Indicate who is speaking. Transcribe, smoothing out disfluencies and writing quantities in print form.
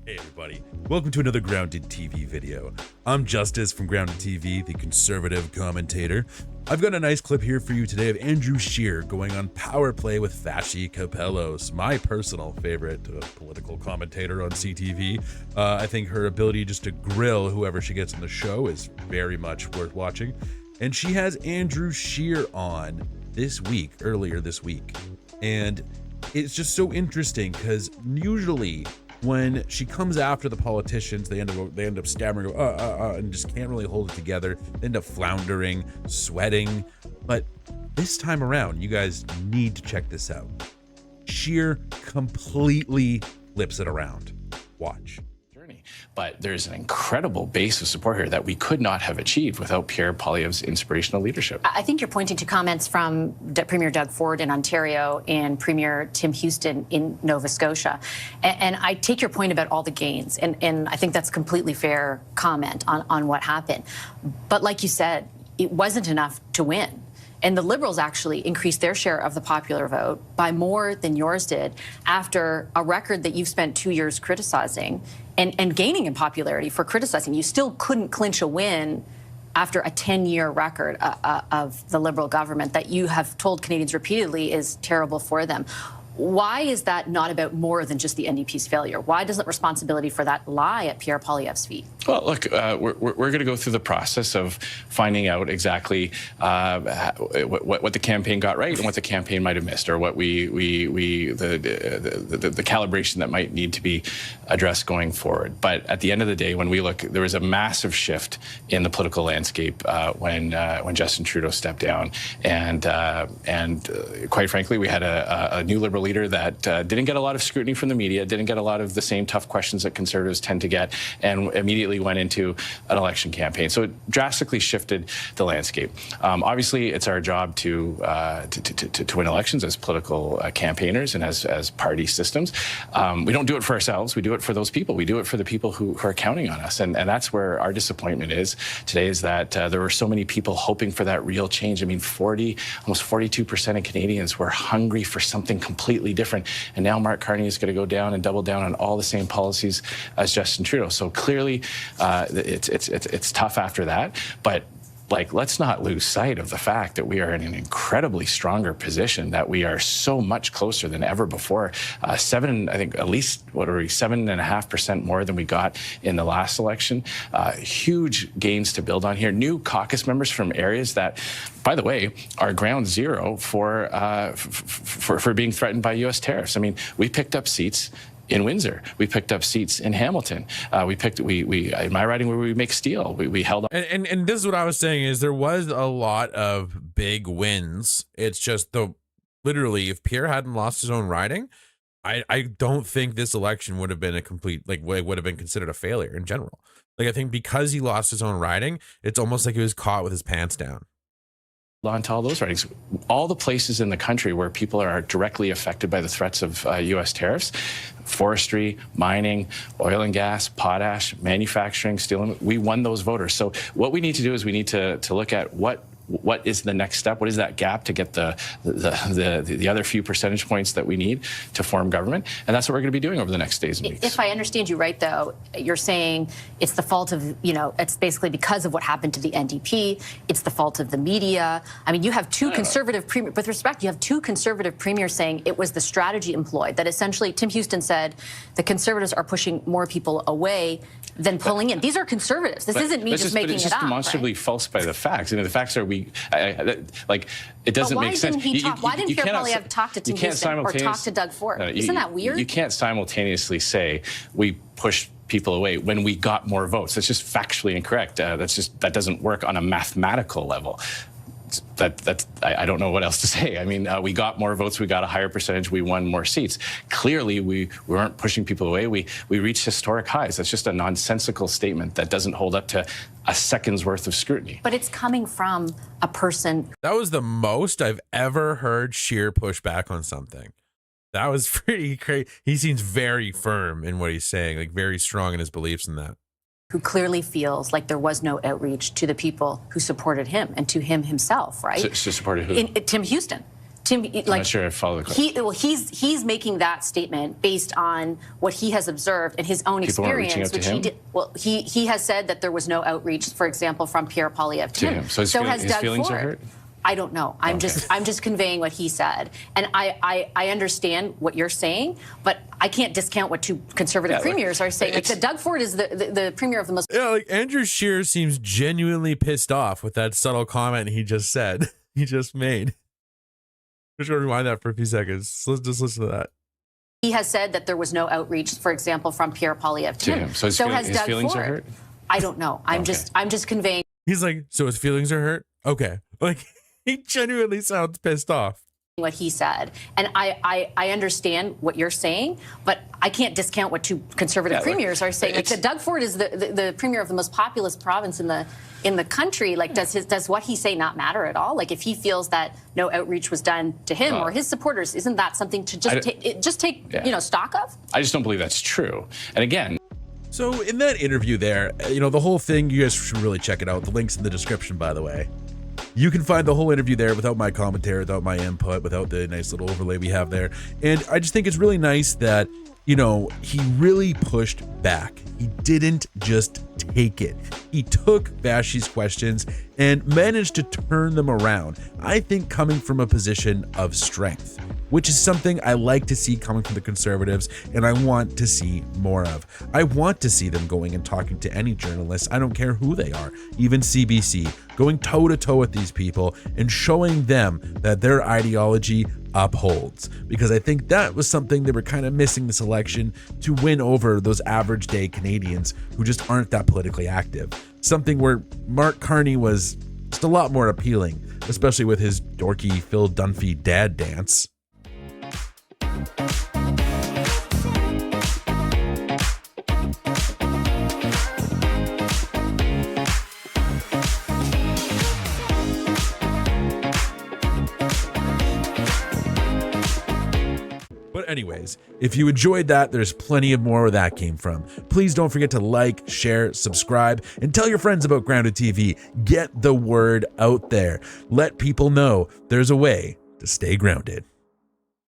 Speaker 1: Hey everybody, welcome to another Grounded TV video. I'm Justice from Grounded TV, the conservative commentator. I've got a nice clip here for you today of Andrew Scheer going on power play with Vassy Kapelos, my personal favorite political commentator on CTV. I think her ability just to grill whoever she gets on the show is very much worth watching. And she has Andrew Scheer on earlier this week. And it's just so interesting because usually when she comes after the politicians, they end up stammering, and just can't really hold it together. They end up floundering, sweating. But this time around, you guys need to check this out. Scheer completely flips it around. Watch.
Speaker 2: But there's an incredible base of support here that we could not have achieved without Pierre Poilievre's inspirational leadership.
Speaker 3: I think you're pointing to comments from Premier Doug Ford in Ontario and Premier Tim Houston in Nova Scotia. And I take your point about all the gains, and I think that's a completely fair comment on what happened. But like you said, it wasn't enough to win. And the Liberals actually increased their share of the popular vote by more than yours did after a record that you've spent 2 years criticizing and gaining in popularity for criticizing. You still couldn't clinch a win after a 10-year record of the Liberal government that you have told Canadians repeatedly is terrible for them. Why is that not about more than just the NDP's failure? Why doesn't responsibility for that lie at Pierre Poilievre's feet?
Speaker 2: Well, look, we're going to go through the process of finding out exactly what the campaign got right and what the campaign might have missed, or what the calibration that might need to be addressed going forward. But at the end of the day, when we look, there was a massive shift in the political landscape when Justin Trudeau stepped down, and quite frankly, we had a new Liberal leader that didn't get a lot of scrutiny from the media, didn't get a lot of the same tough questions that Conservatives tend to get, and immediately went into an election campaign. So it drastically shifted the landscape. Obviously, it's our job to win elections as political campaigners and as party systems. We don't do it for ourselves. We do it for those people. We do it for the people who are counting on us. And that's where our disappointment is today, is that there were so many people hoping for that real change. I mean, almost 42% of Canadians were hungry for something completely different. And now Mark Carney is going to go down and double down on all the same policies as Justin Trudeau. So clearly, it's tough after that. But let's not lose sight of the fact that we are in an incredibly stronger position, that we are so much closer than ever before. I think at least, 7.5% more than we got in the last election. Huge gains to build on here. New caucus members from areas that, by the way, are ground zero for being threatened by U.S. tariffs. I mean, we picked up seats in Windsor. We picked up seats in Hamilton. In my riding where we make steel, we held on.
Speaker 1: And this is what I was saying, is there was a lot of big wins. It's just literally, if Pierre hadn't lost his own riding, I don't think this election would have been a complete, would have been considered a failure in general. I think because he lost his own riding, it's almost like he was caught with his pants down.
Speaker 2: On to all those ridings, all the places in the country where people are directly affected by the threats of U.S. tariffs, forestry, mining, oil and gas, potash, manufacturing, steel, we won those voters. So what we need to do is we need to look at what is the next step? What is that gap to get the other few percentage points that we need to form government? And that's what we're going to be doing over the next days and weeks.
Speaker 3: If I understand you right, though, you're saying it's the fault of, it's basically because of what happened to the NDP. It's the fault of the media. I mean, you have two conservative premiers, with respect, you have two conservative premiers saying it was the strategy employed, that essentially Tim Houston said the Conservatives are pushing more people away than pulling in. These are Conservatives. This isn't me just making it up.
Speaker 2: It's just demonstrably false by the facts. The facts are it doesn't make sense.
Speaker 3: Why didn't Pierre Poilievre talk to Tim Houston or talk to Doug Ford? Isn't that weird?
Speaker 2: You can't simultaneously say we pushed people away when we got more votes. That's just factually incorrect. That doesn't work on a mathematical level. I don't know what else to say. I mean, we got more votes, we got a higher percentage, we won more seats. Clearly, we weren't pushing people away. We reached historic highs. That's just a nonsensical statement that doesn't hold up to a second's worth of scrutiny.
Speaker 3: But it's coming from a person.
Speaker 1: That was the most I've ever heard Scheer push back on something. That was pretty crazy. He seems very firm in what he's saying, very strong in his beliefs in that.
Speaker 3: Who clearly feels like there was no outreach to the people who supported him and to him himself, right?
Speaker 2: Supported who?
Speaker 3: Tim Houston. Tim, like,
Speaker 2: I'm not sure I follow the question.
Speaker 3: He's making that statement based on what he has observed and his own
Speaker 2: People aren't reaching
Speaker 3: experience,
Speaker 2: out to
Speaker 3: which
Speaker 2: him?
Speaker 3: he did. Well, he has said that there was no outreach, for example, from Pierre Poilievre to him.
Speaker 2: So
Speaker 3: has
Speaker 2: his
Speaker 3: Doug
Speaker 2: feelings
Speaker 3: Ford.
Speaker 2: are hurt?
Speaker 3: I don't know. I'm just conveying what he said, and I understand what you're saying, but I can't discount what two conservative premiers are saying. Like, Doug Ford is the premier of the most.
Speaker 1: Yeah, like Andrew Scheer seems genuinely pissed off with that subtle comment he just said. He just made. Just gonna rewind that for a few seconds. Let's just listen to that.
Speaker 3: He has said that there was no outreach, for example, from Pierre Poilievre to him.
Speaker 2: So
Speaker 3: has
Speaker 2: his
Speaker 3: Doug
Speaker 2: feelings
Speaker 3: Ford.
Speaker 2: are hurt?
Speaker 3: I don't know. I'm just conveying.
Speaker 1: He's like, so his feelings are hurt? Okay. Like, he genuinely sounds pissed off.
Speaker 3: What he said, and I understand what you're saying, but I can't discount what two conservative premiers are saying. Like, Doug Ford is the premier of the most populous province in the country. Like, does what he say not matter at all? Like, if he feels that no outreach was done to him or his supporters, isn't that something to just take stock of?
Speaker 2: I just don't believe that's true. And again.
Speaker 1: So in that interview there, the whole thing, you guys should really check it out. The link's in the description, by the way. You can find the whole interview there without my commentary, without my input, without the nice little overlay we have there. And I just think it's really nice that, he really pushed back. He didn't just take it. He took Vassy's questions and managed to turn them around. I think coming from a position of strength, which is something I like to see coming from the Conservatives, and I want to see more of. I want to see them going and talking to any journalists, I don't care who they are, even CBC, going toe-to-toe with these people and showing them that their ideology upholds. Because I think that was something they were kind of missing this election, to win over those average day Canadians who just aren't that politically active. Something where Mark Carney was just a lot more appealing, especially with his dorky Phil Dunphy dad dance. But anyways, if you enjoyed that, there's plenty of more where that came from. Please don't forget to like, share, subscribe, and tell your friends about Grounded TV. Get the word out there. Let people know there's a way to stay grounded.